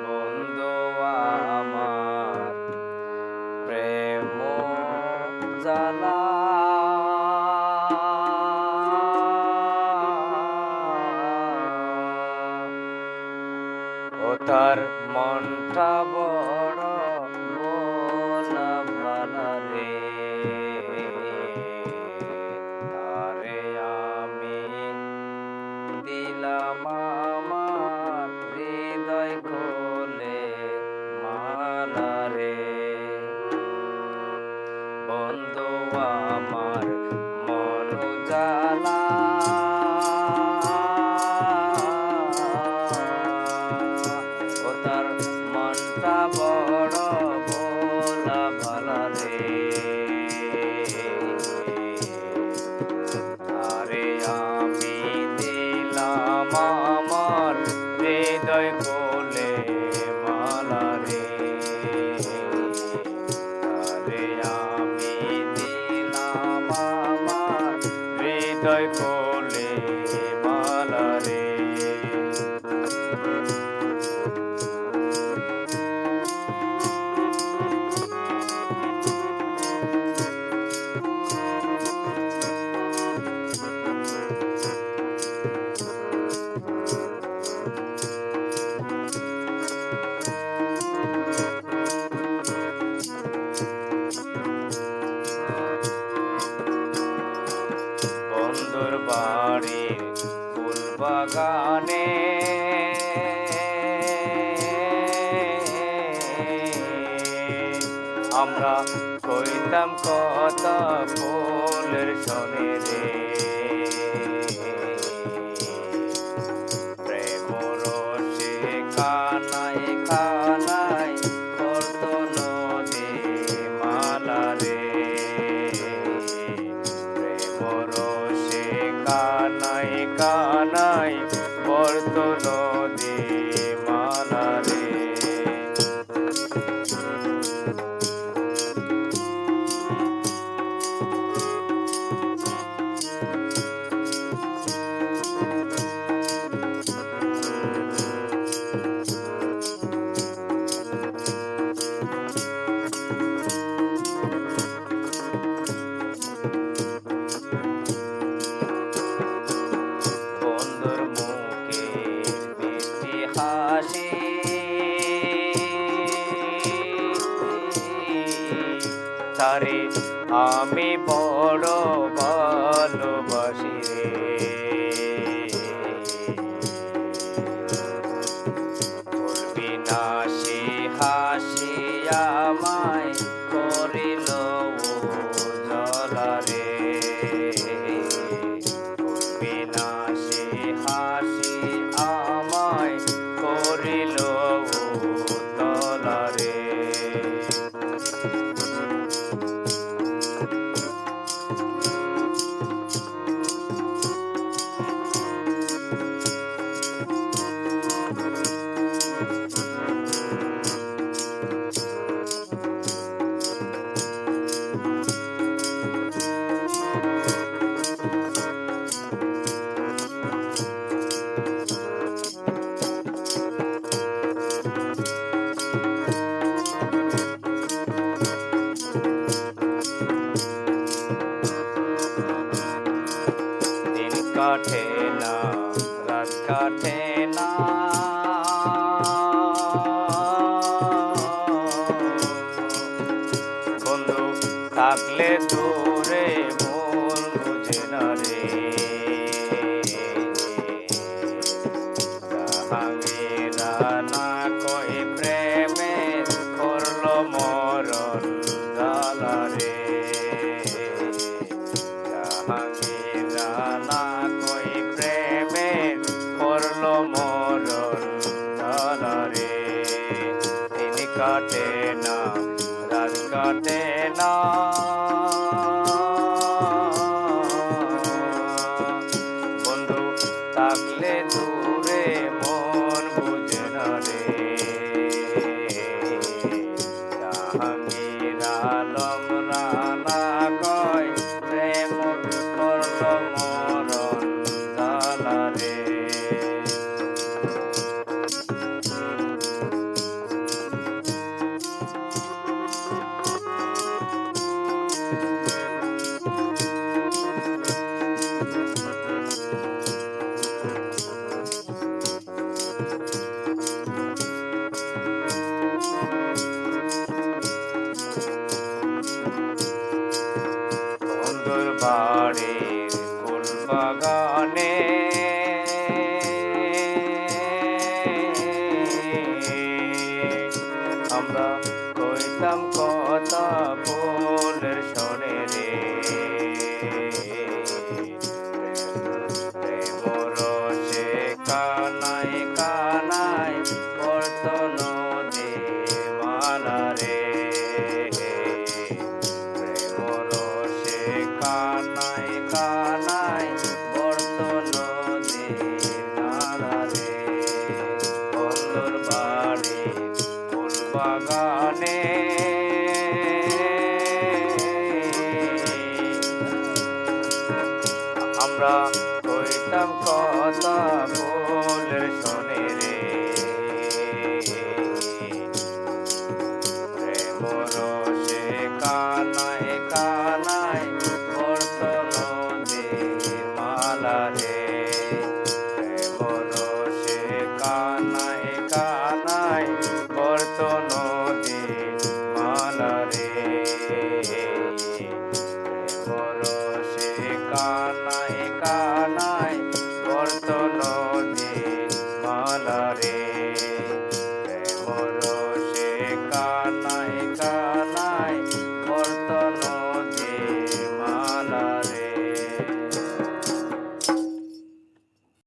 বন্ধু আমার প্রেম জ্বালা ও তার মনটা বড় ভোলা ভালা রে তারে আমি দিলাম আমার হৃদয় খোলে মালা রে বন্ধু আমার মন জ্বালা ও তার মনটা বড় ভোলা ভালা রে আরে আমি দিলাম আমার হৃদয় কোলে মালা রে আরে আমি দিলাম আমার হৃদয় কোলে মালা রে বন্ধুর বাড়ির ফুল বাগানে আমরা কইতাম কত ফুলের সনে রে প্রেম রসে কানাই কানাই করতো নদী মালা রে রসে কানাই কানাই পড়তো নদী মালা রে বন্ধুর মুখে মিষ্টি হাসি তারে আমি বড় ভালোবাসি রে করবি না সে হাসি আমায় করিল জলা রে করবি না সে হাসি আমায় করিল তলা রে কাটে না রাত কাটে না বন্ধু থাকলে দূরে মন বুঝে না রে জাহাঙ্গীরা না কই প্রেমে করলো মরণ জ্বালা রে জাহাঙ্গীরা না কই প্রেমে করলো মরণ জ্বালা রে দিন কাটে না রাত কাটে না বন্ধু থাকলে দূরে মন বুঝে না রে জাহাঙ্গীর আলম রানা কয় প্রেম করলো মরণ জ্বালা রে বাগানে আমরা কইতাম কথা ফুলের